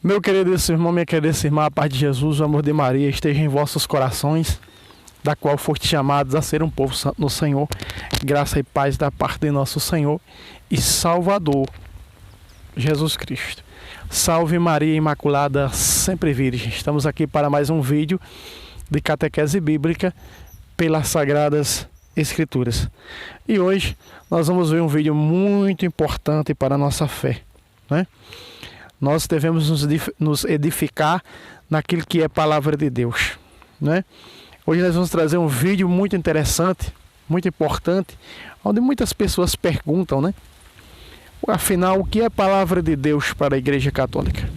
Meu queridíssimo irmão, minha queridíssima irmã, a paz de Jesus, o amor de Maria esteja em vossos corações, da qual foste chamados a ser um povo santo no Senhor. Graça e paz da parte de nosso Senhor e Salvador, Jesus Cristo. Salve Maria Imaculada, sempre virgem. Estamos aqui para mais um vídeo de catequese bíblica pelas Sagradas Escrituras. E hoje nós vamos ver um vídeo muito importante para a nossa fé, né? Nós devemos nos edificar naquilo que é palavra de Deus, né? Hoje nós vamos trazer um vídeo muito interessante, muito importante, onde muitas pessoas perguntam, né? Afinal, o que é palavra de Deus para a Igreja Católica?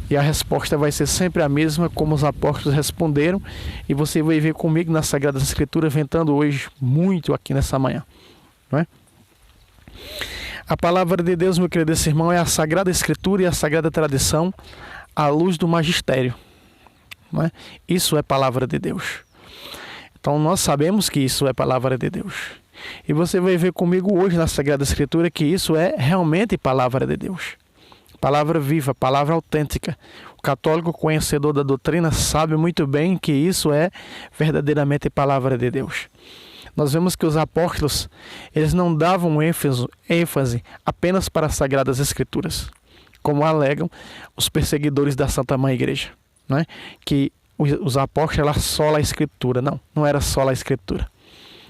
E a resposta vai ser sempre a mesma, como os apóstolos responderam, e você vai ver comigo na Sagrada Escritura, ventando hoje muito aqui nessa manhã, não é? A palavra de Deus, meu querido irmão, é a Sagrada Escritura e a Sagrada Tradição à luz do magistério, não é? Isso é palavra de Deus. Então nós sabemos que isso é palavra de Deus. E você vai ver comigo hoje na Sagrada Escritura que isso é realmente palavra de Deus. Palavra viva, palavra autêntica. O católico conhecedor da doutrina sabe muito bem que isso é verdadeiramente palavra de Deus. Nós vemos que os apóstolos, eles não davam ênfase apenas para as Sagradas Escrituras, como alegam os perseguidores da Santa Mãe Igreja, né? Que os apóstolos eram só a Escritura. Não era só a Escritura.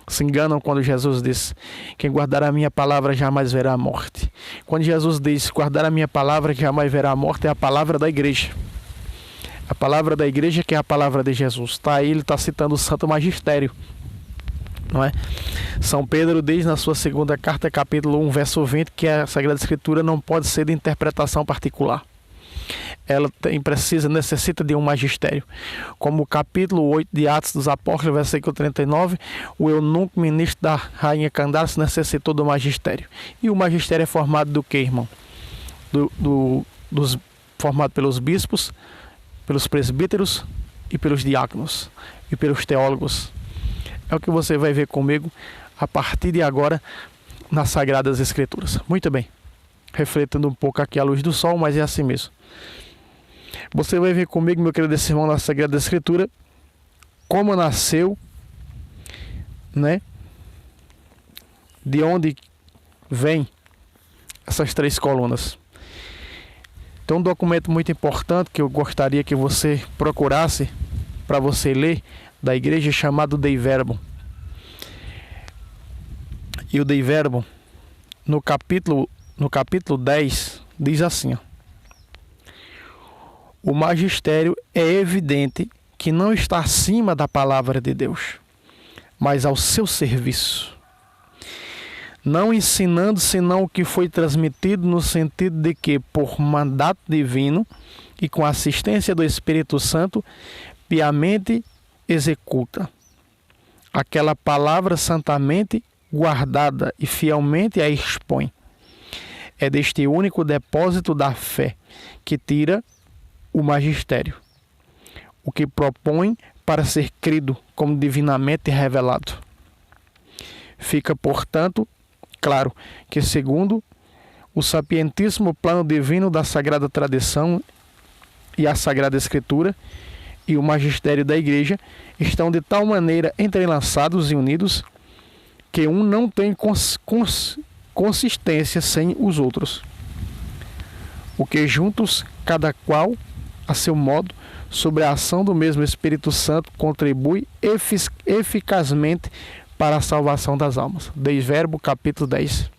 Se enganam quando Jesus diz: quem guardar a minha palavra jamais verá a morte. Quando Jesus diz: guardar a minha palavra jamais verá a morte, é a palavra da igreja. A palavra da igreja que é a palavra de Jesus. Aí ele está citando o Santo Magistério, não é? São Pedro diz na sua segunda carta, capítulo 1, verso 20, que a Sagrada Escritura não pode ser de interpretação particular. Ela necessita de um magistério. Como o capítulo 8 de Atos dos Apóstolos, versículo 39, o eunuco ministro da rainha Candace necessitou do magistério. E o magistério é formado do que, irmão? Formado pelos bispos, pelos presbíteros e pelos diáconos e pelos teólogos. É o que você vai ver comigo a partir de agora nas Sagradas Escrituras. Muito bem. Refletindo um pouco aqui a luz do sol, mas é assim mesmo. Você vai ver comigo, meu querido irmão, na Sagrada Escritura, como nasceu, né? De onde vem essas três colunas. Tem um documento muito importante que eu gostaria que você procurasse para você ler, da igreja, chamado Dei Verbum. E o Dei Verbum, no capítulo 10, diz assim: ó, o magistério é evidente que não está acima da palavra de Deus, mas ao seu serviço, não ensinando senão o que foi transmitido, no sentido de que, por mandato divino e com a assistência do Espírito Santo, piamente executa aquela palavra santamente guardada e fielmente a expõe. É deste único depósito da fé que tira o magistério, o que propõe para ser crido como divinamente revelado. Fica, portanto, claro que, segundo o sapientíssimo plano divino da Sagrada Tradição e a Sagrada Escritura e o magistério da Igreja estão de tal maneira entrelaçados e unidos que um não tem consistência sem os outros, o que juntos, cada qual a seu modo, sob a ação do mesmo Espírito Santo, contribui eficazmente para a salvação das almas. Dei Verbo, capítulo 10.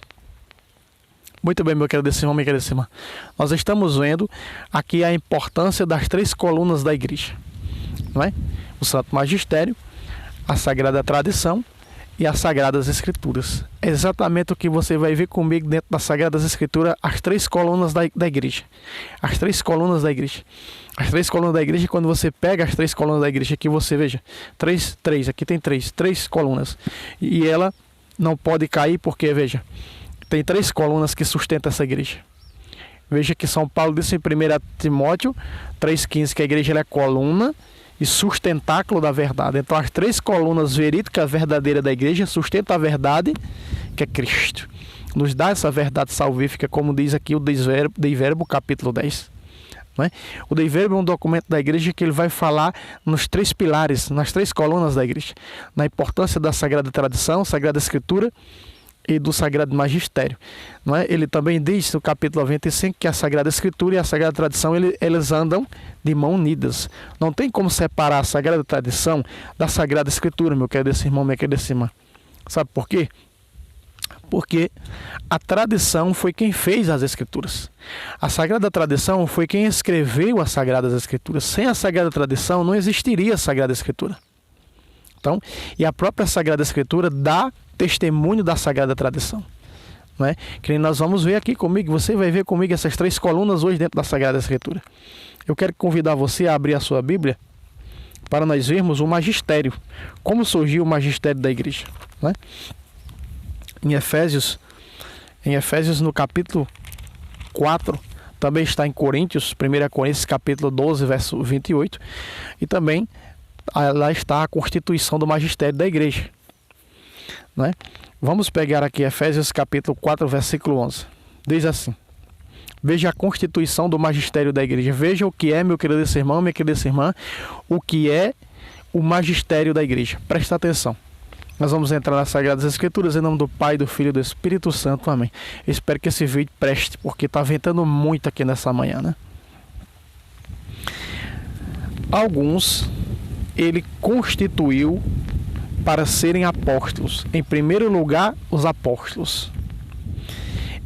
Muito bem, meu querido irmão, minha querida irmã. Nós estamos vendo aqui a importância das três colunas da igreja, não é? O Santo Magistério, a Sagrada Tradição e as Sagradas Escrituras. É exatamente o que você vai ver comigo dentro das Sagradas Escrituras, as três colunas da igreja. As três colunas da igreja. As três colunas da igreja, quando você pega as três colunas da igreja, aqui você veja, aqui tem três colunas. E ela não pode cair porque, veja, tem três colunas que sustentam essa igreja. Veja que São Paulo disse em 1 Timóteo 3,15 que a igreja ela é coluna e sustentáculo da verdade. Então as três colunas verídicas verdadeiras da igreja sustentam a verdade, que é Cristo. Nos dá essa verdade salvífica, como diz aqui o Dei Verbo, capítulo 10. não é? O Dei Verbum é um documento da igreja que ele vai falar nos 3 pilares, nas 3 colunas da igreja, na importância da Sagrada Tradição, Sagrada Escritura e do Sagrado Magistério, não é? Ele também diz no capítulo 95 que a Sagrada Escritura e a Sagrada Tradição eles andam de mão unidas. Não tem como separar a Sagrada Tradição da Sagrada Escritura, meu querido irmão, minha querida irmã. Sabe por quê? Porque a tradição foi quem fez as Escrituras. A Sagrada Tradição foi quem escreveu as Sagradas Escrituras. Sem a Sagrada Tradição não existiria a Sagrada Escritura. Então, e a própria Sagrada Escritura dá testemunho da Sagrada Tradição, não é? Que nós vamos ver aqui comigo, você vai ver comigo essas 3 colunas hoje dentro da Sagrada Escritura. Eu quero convidar você a abrir a sua Bíblia para nós vermos o magistério, como surgiu o magistério da igreja, não é? Em Efésios no capítulo 4, também está em Coríntios, 1 Coríntios capítulo 12, verso 28, e também lá está a constituição do magistério da igreja, não é? Vamos pegar aqui Efésios capítulo 4, versículo 11. Diz assim: veja a constituição do magistério da igreja. Veja o que é, meu querido irmão, minha querida irmã, o que é o magistério da igreja. Presta atenção. Nós vamos entrar nas Sagradas Escrituras em nome do Pai, do Filho e do Espírito Santo. Amém. Eu espero que esse vídeo preste, porque está ventando muito aqui nessa manhã, né? Alguns ele constituiu para serem apóstolos. Em primeiro lugar, os apóstolos.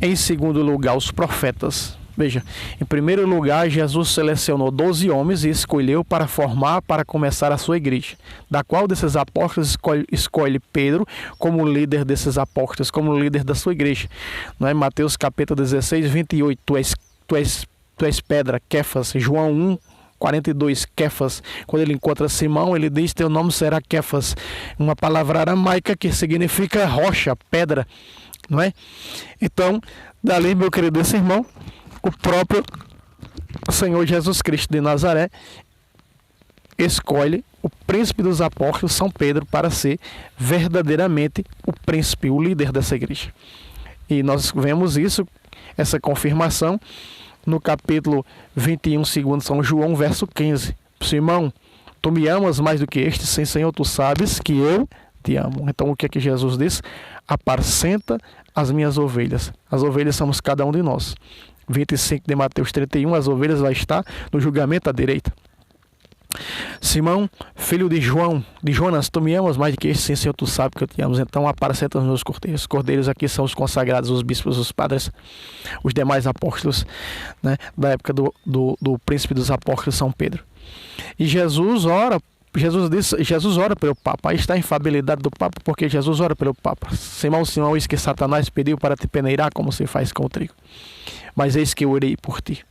Em segundo lugar, os profetas. Veja, em primeiro lugar, Jesus selecionou 12 homens e escolheu para começar a sua igreja, da qual desses apóstolos escolhe Pedro como líder desses apóstolos, como líder da sua igreja. Não é? Mateus capítulo 16, 28, tu és pedra, Quefas. João 1, 42, Quefas. Quando ele encontra Simão, ele diz: teu nome será Quefas, uma palavra aramaica que significa rocha, pedra, não é? Então, dali, meu querido irmão, o próprio Senhor Jesus Cristo de Nazaré escolhe o príncipe dos apóstolos, São Pedro, para ser verdadeiramente o príncipe, o líder dessa igreja. E nós vemos isso, essa confirmação, no capítulo 21, segundo São João, verso 15. Simão, tu me amas mais do que este? Sim, Senhor, tu sabes que eu te amo. Então, o que é que Jesus diz? Apacenta as minhas ovelhas. As ovelhas somos cada um de nós. 25 de Mateus 31, as ovelhas vai estar no julgamento à direita. Simão, filho de Jonas, tu me amas mais do que este? Sim, Senhor, tu sabes que eu te amo. Então apacenta os meus cordeiros. Os cordeiros aqui são os consagrados, os bispos, os padres, os demais apóstolos, né, da época do príncipe dos apóstolos, São Pedro. E Jesus ora pelo Papa. Aí está a infabilidade do Papa, porque Jesus ora pelo Papa. Simão, eis que Satanás pediu para te peneirar, como se faz com o trigo. Mas eis que eu orei por ti.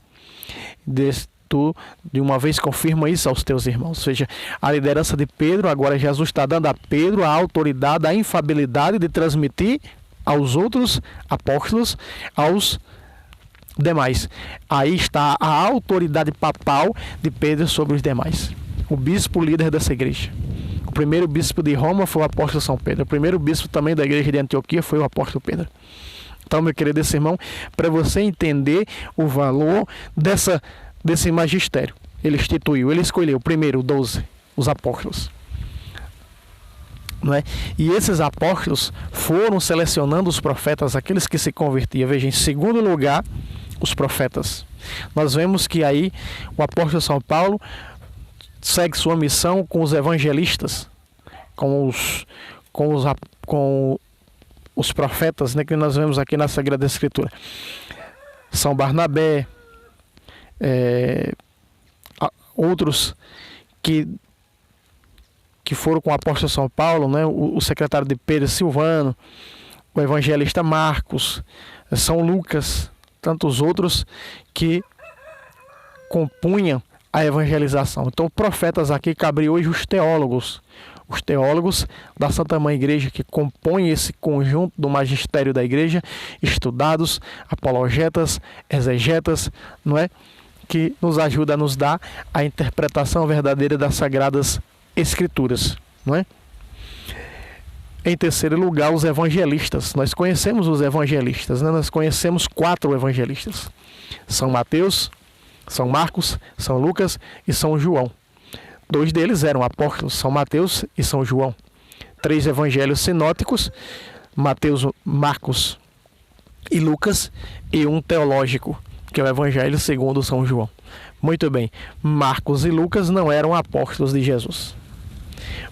Tu, de uma vez, confirma isso aos teus irmãos. Ou seja, a liderança de Pedro, agora Jesus está dando a Pedro a autoridade, a infabilidade de transmitir aos outros apóstolos, aos demais. Aí está a autoridade papal de Pedro sobre os demais. O bispo líder dessa igreja. O primeiro bispo de Roma foi o apóstolo São Pedro. O primeiro bispo também da igreja de Antioquia foi o apóstolo Pedro. Então, meu querido irmão, para você entender o valor desse magistério, ele escolheu primeiro 12, os apóstolos. Não é? E esses apóstolos foram selecionando os profetas, aqueles que se convertiam. Veja, em segundo lugar, os profetas. Nós vemos que aí o apóstolo São Paulo segue sua missão com os evangelistas, com os profetas, né, que nós vemos aqui na Sagrada Escritura. São Barnabé, outros que foram com o apóstolo São Paulo, né, o secretário de Pedro, Silvano, o evangelista Marcos, São Lucas, tantos outros que compunham a evangelização. Então, profetas aqui cabe hoje os teólogos da Santa Mãe Igreja, que compõem esse conjunto do magistério da igreja, estudados, apologetas, exegetas, não é? Que nos ajuda a nos dar a interpretação verdadeira das Sagradas Escrituras, não é? Em terceiro lugar, os evangelistas. Nós conhecemos os evangelistas, né? Nós conhecemos 4 evangelistas: São Mateus, São Marcos, São Lucas e São João. 2 deles eram apóstolos, São Mateus e São João. 3 evangelhos sinóticos, Mateus, Marcos e Lucas, e um teológico, que é o Evangelho segundo São João. Muito bem, Marcos e Lucas não eram apóstolos de Jesus.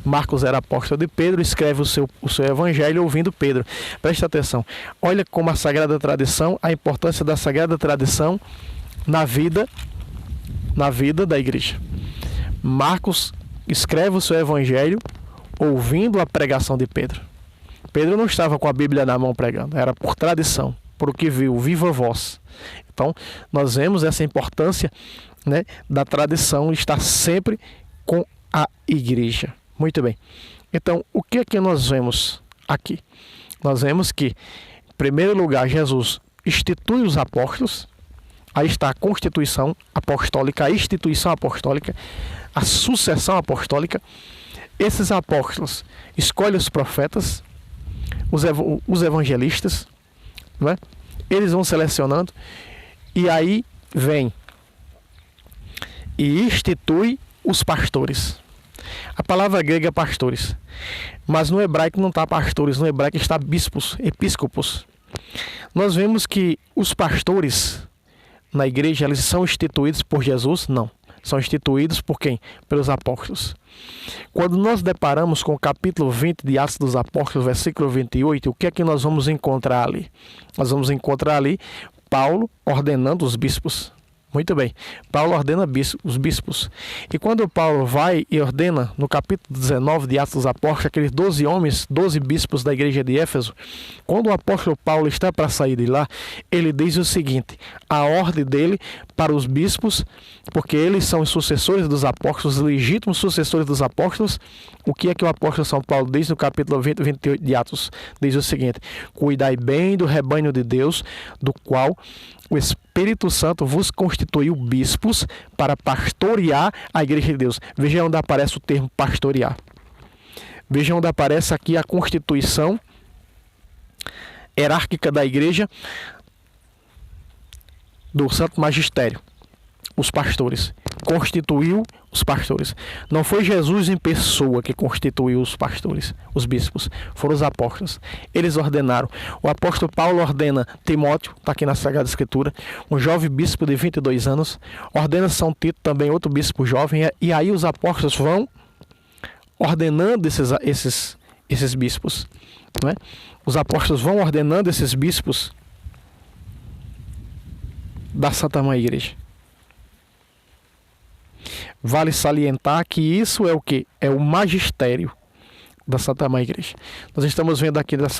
Marcos era apóstolo de Pedro, escreve o seu evangelho ouvindo Pedro. Presta atenção, olha como a Sagrada Tradição, a importância da Sagrada Tradição na vida da igreja. Marcos escreve o seu evangelho ouvindo a pregação de Pedro. Pedro não estava com a Bíblia na mão pregando, era por tradição, por o que viu, viva voz. Então, nós vemos essa importância, né, da tradição estar sempre com a igreja. Muito bem. Então, o que é que nós vemos aqui? Nós vemos que, em primeiro lugar, Jesus institui os apóstolos. Aí está a constituição apostólica, a instituição apostólica, a sucessão apostólica. Esses apóstolos escolhem os profetas, os evangelistas, não é? Eles vão selecionando, e aí vem e institui os pastores. A palavra grega é pastores, mas no hebraico não está pastores, no hebraico está bispos, episcopos. Nós vemos que os pastores na igreja, eles são instituídos por Jesus? Não. São instituídos por quem? Pelos apóstolos. Quando nós deparamos com o capítulo 20 de Atos dos Apóstolos, versículo 28, o que é que nós vamos encontrar ali? Nós vamos encontrar ali Paulo ordenando os bispos. Muito bem, Paulo ordena os bispos. E quando Paulo vai e ordena, no capítulo 19 de Atos dos Apóstolos, aqueles 12 homens, 12 bispos da igreja de Éfeso, quando o apóstolo Paulo está para sair de lá, ele diz o seguinte: a ordem dele para os bispos, porque eles são os sucessores dos apóstolos, os legítimos sucessores dos apóstolos. O que é que o apóstolo São Paulo diz no capítulo 20, 28 de Atos? Diz o seguinte: cuidai bem do rebanho de Deus, do qual o Espírito Santo vos constituiu bispos para pastorear a igreja de Deus. Veja onde aparece o termo pastorear. Veja onde aparece aqui a constituição hierárquica da igreja do Santo Magistério. Os pastores. Constituiu os pastores. Não foi Jesus em pessoa que constituiu os pastores, os bispos. Foram os apóstolos. Eles ordenaram. O apóstolo Paulo ordena Timóteo, está aqui na Sagrada Escritura, um jovem bispo de 22 anos. Ordena São Tito, também outro bispo jovem. E aí os apóstolos vão ordenando esses bispos. Não é? Os apóstolos vão ordenando esses bispos da Santa Mãe Igreja. Vale salientar que isso é o que? É o magistério da Santa Mãe Igreja. Nós estamos vendo aqui pelas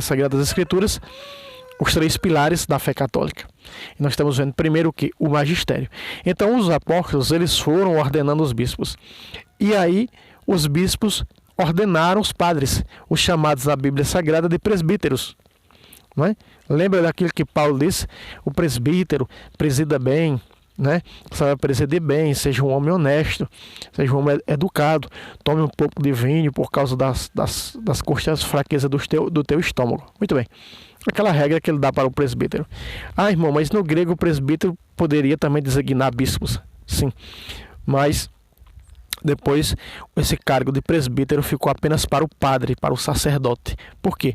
Sagradas Escrituras os 3 pilares da fé católica. E nós estamos vendo primeiro o que? O magistério. Então os apóstolos, eles foram ordenando os bispos. E aí os bispos ordenaram os padres, os chamados na Bíblia Sagrada de presbíteros. Não é? Lembra daquilo que Paulo disse? O presbítero presida bem, né? Sabe presidir bem, seja um homem honesto, seja um homem educado, tome um pouco de vinho por causa das costas fraquezas do teu estômago. Muito bem, aquela regra que ele dá para o presbítero. Ah, irmão, mas no grego o presbítero poderia também designar bispos, sim, mas depois esse cargo de presbítero ficou apenas para o padre, para o sacerdote. Por quê?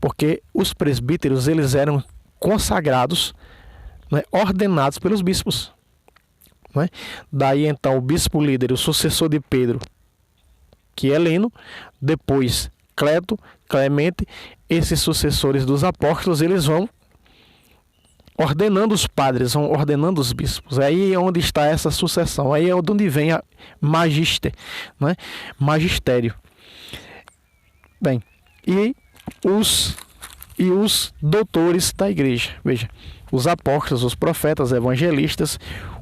Porque os presbíteros, eles eram consagrados, né, ordenados pelos bispos. Né? Daí então o bispo líder, o sucessor de Pedro, que é Heleno, depois Cleto, Clemente, esses sucessores dos apóstolos, eles vão ordenando os padres, vão ordenando os bispos. Aí é onde está essa sucessão, aí é onde vem a né? Magistério. Bem, e os doutores da igreja, veja, os apóstolos, os profetas, evangelistas,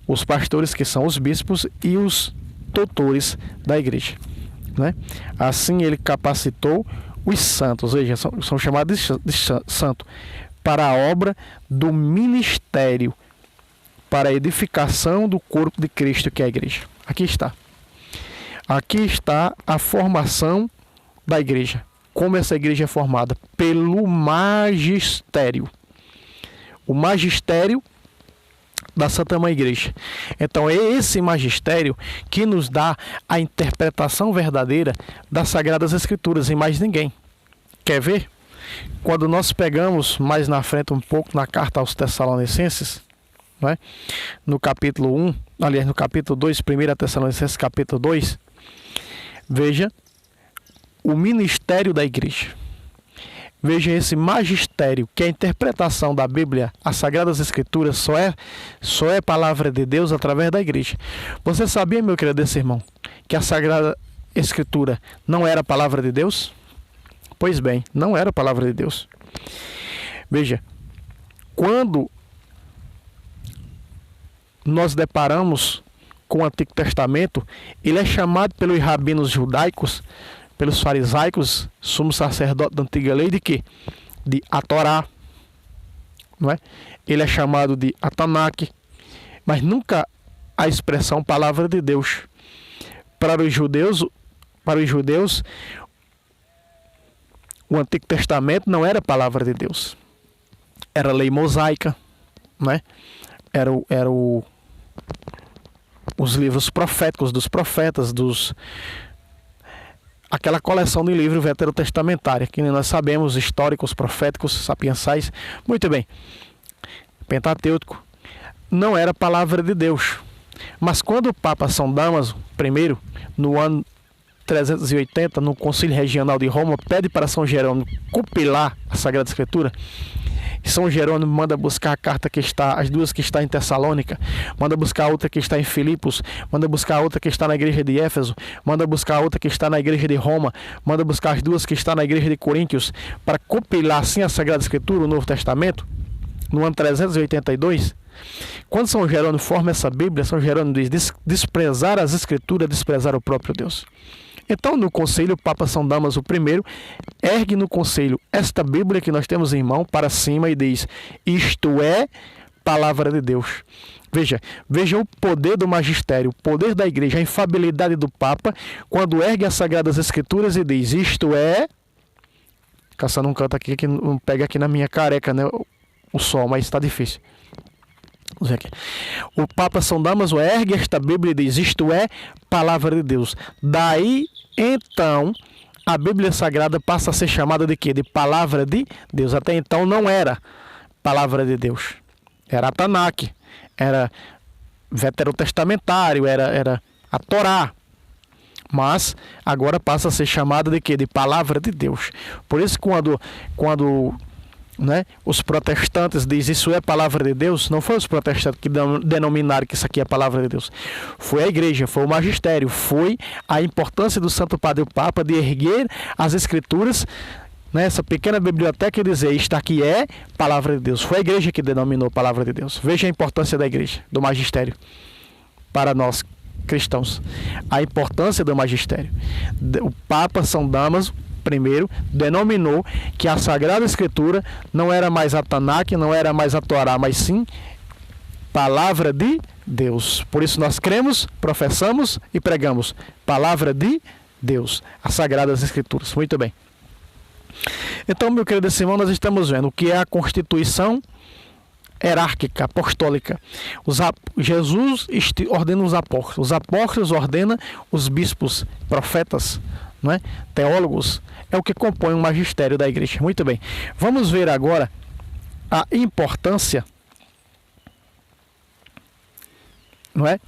os pastores, que são os bispos, e os doutores da igreja. Né? Assim ele capacitou os santos, veja, são chamados de santo, para a obra do ministério, para a edificação do corpo de Cristo, que é a igreja. Aqui está. Aqui está a formação da igreja. Como essa igreja é formada? Pelo magistério. O magistério da Santa Mãe Igreja. Então é esse magistério que nos dá a interpretação verdadeira das Sagradas Escrituras e mais ninguém. Quer ver? Quando nós pegamos mais na frente um pouco na carta aos Tessalonicenses, né? No capítulo 1, aliás, no capítulo 2, 1 Tessalonicenses capítulo 2, veja o ministério da igreja. Veja esse magistério, que é a interpretação da Bíblia, as Sagradas Escrituras, só é palavra de Deus através da igreja. Você sabia, meu querido irmão, que a Sagrada Escritura não era palavra de Deus? Pois bem, não era palavra de Deus. Veja, quando nós deparamos com o Antigo Testamento, ele é chamado pelos rabinos judaicos, pelos farisaicos, sumo sacerdote da antiga lei, de quê? De a Torá, não é? Ele é chamado de a Tanakh, mas nunca a expressão palavra de Deus. Para os judeus, o Antigo Testamento não era palavra de Deus. Era lei mosaica, né? Os livros proféticos dos profetas, aquela coleção de livros veterotestamentária, que nós sabemos, históricos, proféticos, sapiensais. Muito bem. Pentateuco não era palavra de Deus. Mas quando o Papa São Damaso I, no ano 380, no Concílio Regional de Roma, pede para São Jerônimo compilar a Sagrada Escritura, São Jerônimo manda buscar a carta que está, as duas que está em Tessalônica, manda buscar a outra que está em Filipos, manda buscar a outra que está na igreja de Éfeso, manda buscar a outra que está na igreja de Roma, manda buscar as duas que está na igreja de Coríntios, para compilar assim a Sagrada Escritura, o Novo Testamento, no ano 382. Quando São Jerônimo forma essa Bíblia, São Jerônimo diz: desprezar as Escrituras, desprezar o próprio Deus. Então, no conselho, o Papa São Damaso I ergue no conselho esta Bíblia que nós temos em mão para cima e diz: isto é palavra de Deus. Veja o poder do magistério, o poder da igreja, a infalibilidade do Papa, quando ergue as Sagradas Escrituras e diz: isto é... Caçando um canto aqui que não pega aqui na minha careca, né? O sol, mas está difícil. Vamos ver aqui. O Papa São Damaso ergue esta Bíblia e diz: isto é palavra de Deus. Daí, então, a Bíblia Sagrada passa a ser chamada de quê? De palavra de Deus. Até então não era palavra de Deus. Era a Tanakh, era veterotestamentário, era a Torá. Mas agora passa a ser chamada de quê? De palavra de Deus. Por isso, quando né, os protestantes dizem isso é palavra de Deus, não foi os protestantes que denominaram que isso aqui é palavra de Deus, foi a igreja, foi o magistério, foi a importância do Santo Padre o Papa de erguer as Escrituras nessa pequena biblioteca e dizer: isto aqui é palavra de Deus. Foi a igreja que denominou palavra de Deus. Veja a importância da igreja, do magistério para nós cristãos, a importância do magistério. O Papa São Damaso I denominou que a Sagrada Escritura não era mais a Tanakh, não era mais a Torá, mas sim palavra de Deus. Por isso nós cremos, professamos e pregamos palavra de Deus, as Sagradas Escrituras. Muito bem. Então, meu querido irmão, nós estamos vendo o que é a Constituição hierárquica, apostólica. Jesus ordena os apóstolos ordenam os bispos, profetas, não é? Teólogos, é o que compõe o magistério da igreja. Muito bem, vamos ver agora a importância, não é,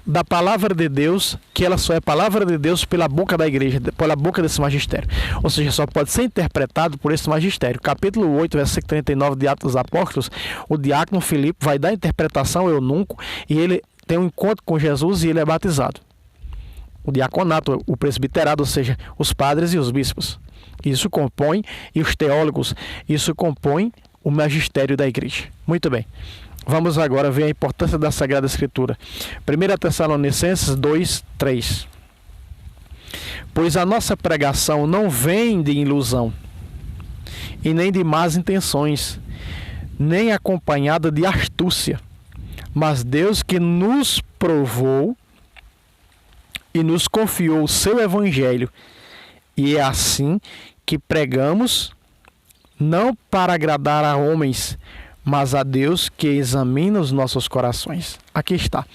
da palavra de Deus, que ela só é palavra de Deus pela boca da igreja, pela boca desse magistério. Ou seja, só pode ser interpretado por esse magistério. Capítulo 8, versículo 39 de Atos dos Apóstolos, o diácono Filipe vai dar a interpretação ao eunuco e ele tem um encontro com Jesus e ele é batizado. O diaconato, o presbiterado, ou seja, os padres e os bispos. Isso compõe, e os teólogos, isso compõe o magistério da igreja. Muito bem. Vamos agora ver a importância da Sagrada Escritura. 1 Tessalonicenses 2, 3. Pois a nossa pregação não vem de ilusão, e nem de más intenções, nem acompanhada de astúcia, mas Deus que nos provou e nos confiou o seu Evangelho, e é assim que pregamos, não para agradar a homens, mas a Deus que examina os nossos corações. Aqui está.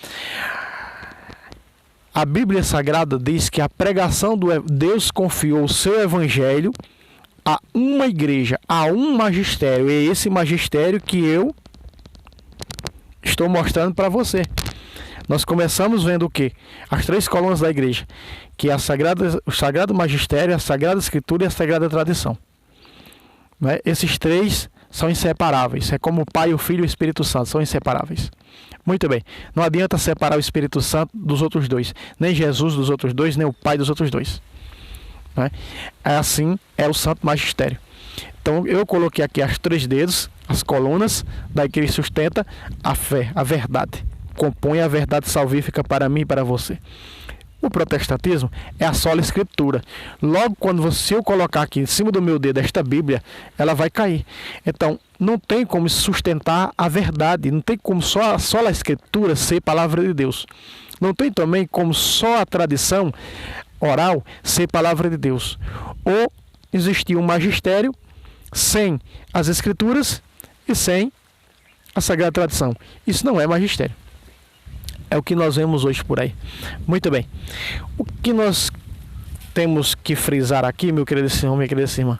A Bíblia Sagrada diz que a pregação do Deus confiou o seu evangelho a uma igreja, a um magistério. É esse magistério que eu estou mostrando para você. Nós começamos vendo o quê? As 3 colunas da igreja, que é o Sagrado Magistério, a Sagrada Escritura e a Sagrada Tradição. Né? Esses 3 são inseparáveis. É como o Pai, o Filho e o Espírito Santo, são inseparáveis. Muito bem. Não adianta separar o Espírito Santo dos outros 2. Nem Jesus dos outros 2, nem o Pai dos outros 2. Né? Assim é o Santo Magistério. Então eu coloquei aqui as 3 dedos, as colunas, daí que ele sustenta a fé, a verdade. Compõe a verdade salvífica para mim e para você. O protestantismo é a sola escritura. Logo, se eu colocar aqui em cima do meu dedo esta Bíblia, ela vai cair. Então, não tem como sustentar a verdade. Não tem como só a escritura ser palavra de Deus. Não tem também como só a tradição oral ser palavra de Deus. Ou existir um magistério sem as escrituras e sem a sagrada tradição. Isso não é magistério. É o que nós vemos hoje por aí. Muito bem. O que nós temos que frisar aqui, meu querido irmão, minha querida irmã,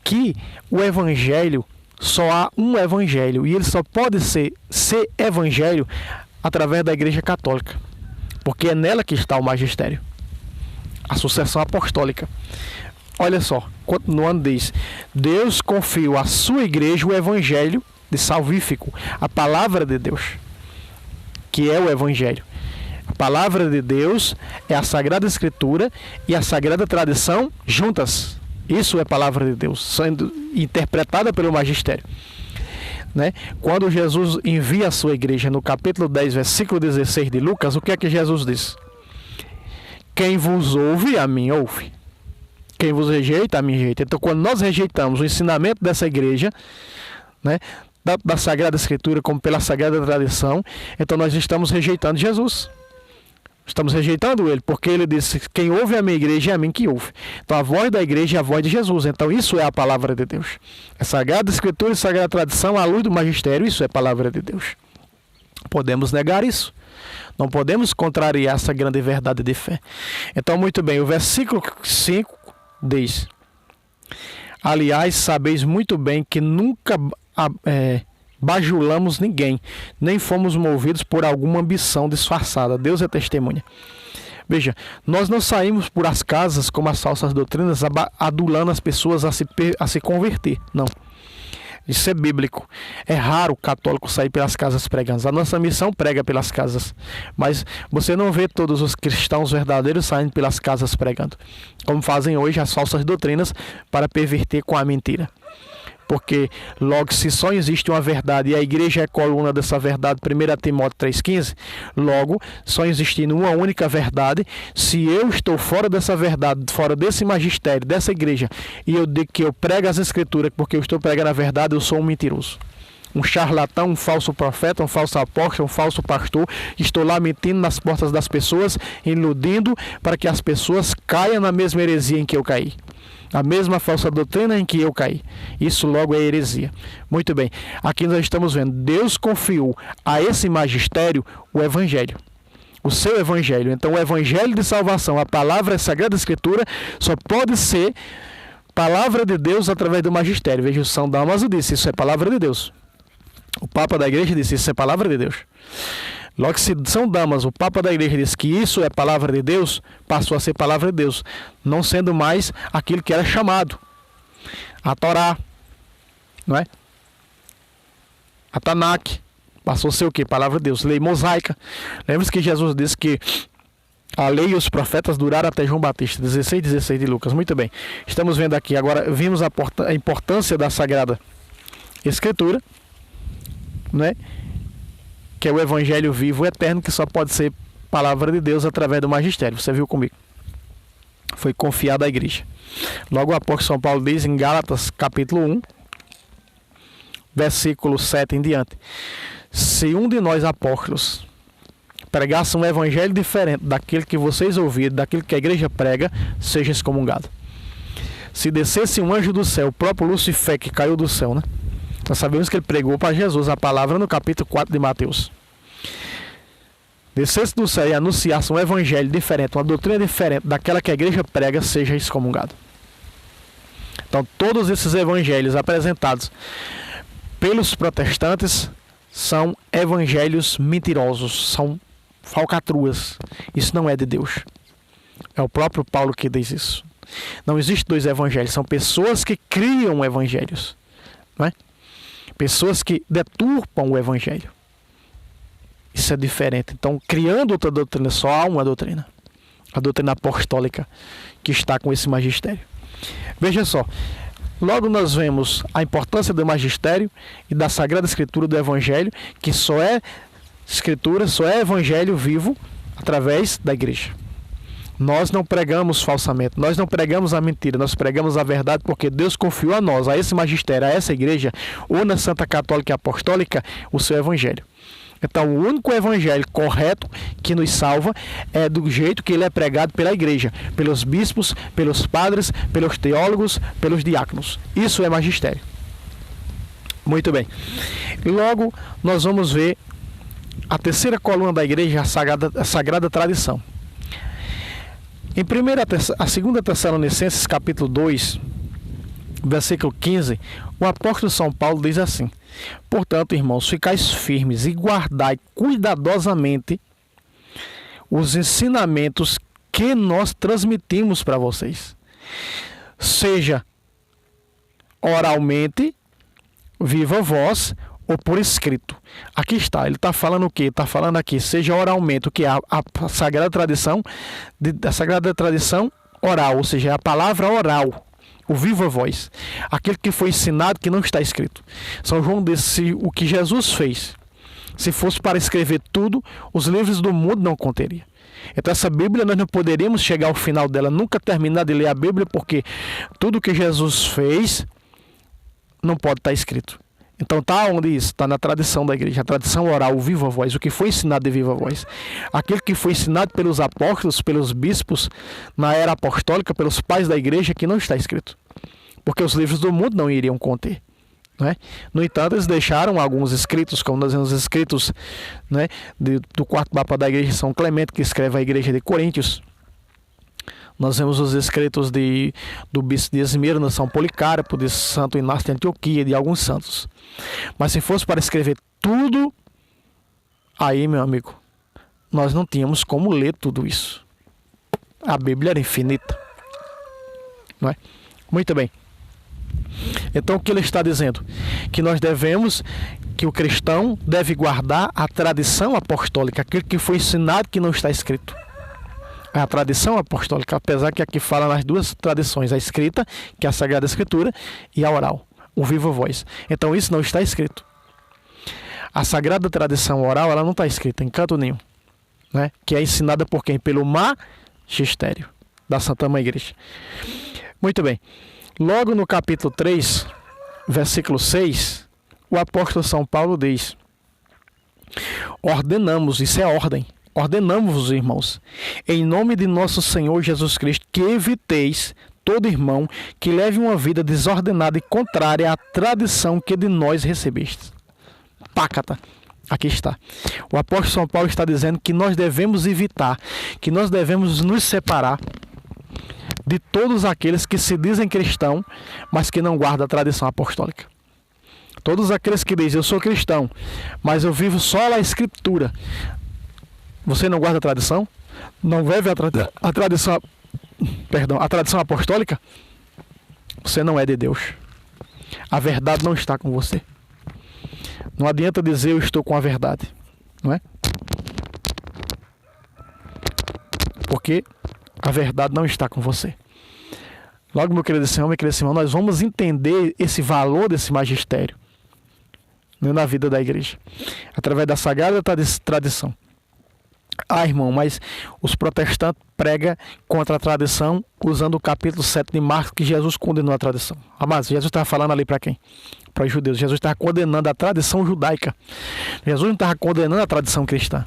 que o evangelho, só há um evangelho, e ele só pode ser evangelho através da Igreja Católica, porque é nela que está o magistério, a sucessão apostólica. Olha só, continuando diz: Deus confiou à sua igreja o evangelho de salvífico, a palavra de Deus, que é o evangelho. A palavra de Deus é a Sagrada Escritura e a Sagrada Tradição juntas. Isso é palavra de Deus, sendo interpretada pelo magistério. Né? Quando Jesus envia a sua igreja, no capítulo 10, versículo 16 de Lucas, o que é que Jesus diz? Quem vos ouve, a mim ouve. Quem vos rejeita, a mim rejeita. Então, quando nós rejeitamos o ensinamento dessa igreja, né, da Sagrada Escritura como pela Sagrada Tradição, então nós estamos rejeitando Jesus. Estamos rejeitando ele, porque ele disse: quem ouve a minha igreja é a mim que ouve. Então a voz da igreja é a voz de Jesus. Então isso é a palavra de Deus. A Sagrada Escritura e a Sagrada Tradição, à luz do magistério, isso é a palavra de Deus. Podemos negar isso. Não podemos contrariar essa grande verdade de fé. Então, muito bem, o versículo 5 diz: aliás, sabeis muito bem que nunca bajulamos ninguém, nem fomos movidos por alguma ambição disfarçada. Deus é testemunha. Veja, nós não saímos por as casas como as falsas doutrinas, adulando as pessoas a se converter. Não. Isso é bíblico. É raro o católico sair pelas casas pregando. A nossa missão prega pelas casas. Mas você não vê todos os cristãos verdadeiros saindo pelas casas pregando, como fazem hoje as falsas doutrinas para perverter com a mentira. Porque logo, se só existe uma verdade e a igreja é coluna dessa verdade, 1 Timóteo 3,15, logo, só existindo uma única verdade, se eu estou fora dessa verdade, fora desse magistério, dessa igreja, e eu digo que eu prego as escrituras porque eu estou pregando a verdade, eu sou um mentiroso. Um charlatão, um falso profeta, um falso apóstolo, um falso pastor. Estou lá mentindo nas portas das pessoas, iludindo para que as pessoas caiam na mesma heresia em que eu caí. A mesma falsa doutrina em que eu caí. Isso logo é heresia. Muito bem. Aqui nós estamos vendo. Deus confiou a esse magistério o evangelho. O seu evangelho. Então o evangelho de salvação, a palavra, a Sagrada Escritura, só pode ser palavra de Deus através do magistério. Veja, o São Damaso disse, isso é palavra de Deus. O Papa da Igreja disse, isso é palavra de Deus. Logo, se São Damaso, o Papa da Igreja, disse que isso é palavra de Deus, passou a ser palavra de Deus, não sendo mais aquilo que era chamado. A Torá, não é? A Tanakh, passou a ser o quê? Palavra de Deus. Lei mosaica. Lembra-se que Jesus disse que a lei e os profetas duraram até João Batista, 16 de Lucas. Muito bem. Estamos vendo aqui, agora vimos a importância da Sagrada Escritura, né? Que é o evangelho vivo, eterno, que só pode ser palavra de Deus através do magistério. Você viu comigo? Foi confiado à igreja. Logo o apóstolo São Paulo diz em Gálatas capítulo 1, versículo 7 em diante: se um de nós apóstolos pregasse um evangelho diferente daquele que vocês ouviram, daquilo que a igreja prega, seja excomungado. Se descesse um anjo do céu, o próprio Lucifer que caiu do céu, né? Nós sabemos que ele pregou para Jesus a palavra no capítulo 4 de Mateus. Descesse do céu e anunciasse um evangelho diferente, uma doutrina diferente daquela que a igreja prega, seja excomungado. Então, todos esses evangelhos apresentados pelos protestantes são evangelhos mentirosos, são falcatruas. Isso não é de Deus. É o próprio Paulo que diz isso. Não existe dois evangelhos, são pessoas que criam evangelhos, não é? Pessoas que deturpam o evangelho. Isso é diferente. Então, criando outra doutrina, só há uma doutrina. A doutrina apostólica que está com esse magistério. Veja só. Logo nós vemos a importância do magistério e da Sagrada Escritura do Evangelho, que só é Escritura, só é Evangelho vivo através da igreja. Nós não pregamos falsamente, nós não pregamos a mentira, nós pregamos a verdade porque Deus confiou a nós, a esse magistério, a essa igreja, ou na Santa Católica e Apostólica, o seu Evangelho. Então, o único evangelho correto que nos salva é do jeito que ele é pregado pela igreja, pelos bispos, pelos padres, pelos teólogos, pelos diáconos. Isso é magistério. Muito bem. Logo, nós vamos ver a terceira coluna da igreja, a sagrada tradição. Em 2 Tessalonicenses, capítulo 2, versículo 15, o apóstolo São Paulo diz assim: portanto, irmãos, ficais firmes e guardai cuidadosamente os ensinamentos que nós transmitimos para vocês, seja oralmente, viva voz ou por escrito. Aqui está, ele está falando o quê? Está falando aqui, seja oralmente, o que é a sagrada tradição, a sagrada tradição oral, ou seja, é a palavra oral. O viva voz, aquele que foi ensinado que não está escrito. São João disse: o que Jesus fez, se fosse para escrever tudo, os livros do mundo não conteria. Então essa Bíblia nós não poderíamos chegar ao final dela, nunca terminar de ler a Bíblia, porque tudo que Jesus fez não pode estar escrito. Então está onde isso? Está na tradição da igreja, a tradição oral, o viva voz, o que foi ensinado de viva voz. Aquilo que foi ensinado pelos apóstolos, pelos bispos, na era apostólica, pelos pais da igreja, que não está escrito. Porque os livros do mundo não iriam conter. Né? No entanto, eles deixaram alguns escritos, como nós vemos os escritos, né, do quarto Papa da igreja, São Clemente, que escreve a igreja de Coríntios. Nós vemos os escritos do bispo de Esmirna, São Policarpo, de Santo Inácio de Antioquia, de alguns santos. Mas se fosse para escrever tudo, aí, meu amigo, nós não tínhamos como ler tudo isso. A Bíblia era infinita. Não é? Muito bem. Então o que ele está dizendo? Que nós devemos, que o cristão deve guardar a tradição apostólica, aquilo que foi ensinado que não está escrito. A tradição apostólica, apesar que aqui fala nas duas tradições, a escrita, que é a Sagrada Escritura, e a oral, o viva voz. Então isso não está escrito. A sagrada tradição oral, ela não está escrita em canto nenhum, né? Que é ensinada por quem? Pelo magistério da Santa Mãe Igreja. Muito bem. Logo no capítulo 3, versículo 6, o apóstolo São Paulo diz: ordenamos, isso é ordem, ordenamos-vos, irmãos, em nome de nosso Senhor Jesus Cristo, que eviteis todo irmão que leve uma vida desordenada e contrária à tradição que de nós recebestes. Pácata. Aqui está. O apóstolo São Paulo está dizendo que nós devemos evitar, que nós devemos nos separar de todos aqueles que se dizem cristão, mas que não guardam a tradição apostólica. Todos aqueles que dizem: eu sou cristão, mas eu vivo só a Escritura. Você não guarda a tradição? Não vive a tradição apostólica? Você não é de Deus. A verdade não está com você. Não adianta dizer: eu estou com a verdade. Não é? Porque a verdade não está com você. Logo, meu querido irmão, nós vamos entender esse valor desse magistério, né, na vida da igreja, através da sagrada tradição. Ah, irmão, mas os protestantes pregam contra a tradição usando o capítulo 7 de Marcos, que Jesus condenou a tradição. Mas Jesus estava falando ali para quem? Para os judeus. Jesus estava condenando a tradição judaica. Jesus não estava condenando a tradição cristã.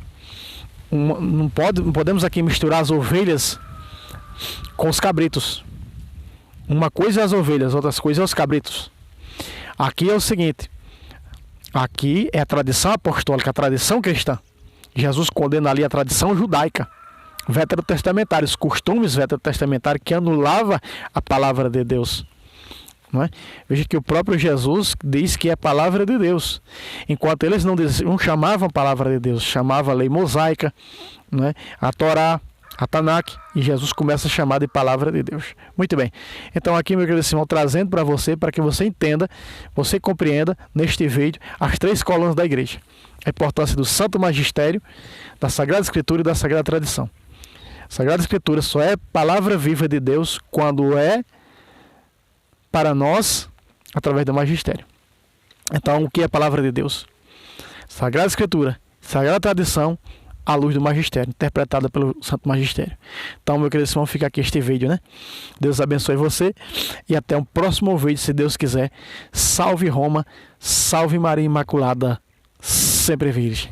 Não podemos aqui misturar as ovelhas com os cabritos. Uma coisa é as ovelhas, outras coisas é os cabritos. Aqui é o seguinte: Aqui é a tradição apostólica, a tradição cristã. Jesus condena ali a tradição judaica, veterotestamentária, os costumes veterotestamentários que anulava a palavra de Deus. Não é? Veja que o próprio Jesus diz que é a palavra de Deus, enquanto eles não chamavam a palavra de Deus, chamava a lei mosaica, não é? A Torá, a Tanakh, e Jesus começa a chamar de palavra de Deus. Muito bem, então aqui, meu querido Simão, trazendo para que você entenda, você compreenda neste vídeo as 3 colunas da igreja, a importância do Santo Magistério, da Sagrada Escritura e da Sagrada Tradição. A Sagrada Escritura só é palavra viva de Deus quando é para nós através do magistério. Então, o que é a palavra de Deus? Sagrada Escritura, Sagrada Tradição, à luz do magistério, interpretada pelo Santo Magistério. Então, meu querido irmão, fica aqui este vídeo, né? Deus abençoe você e até um próximo vídeo, se Deus quiser. Salve Roma, salve Maria Imaculada, sempre virgem.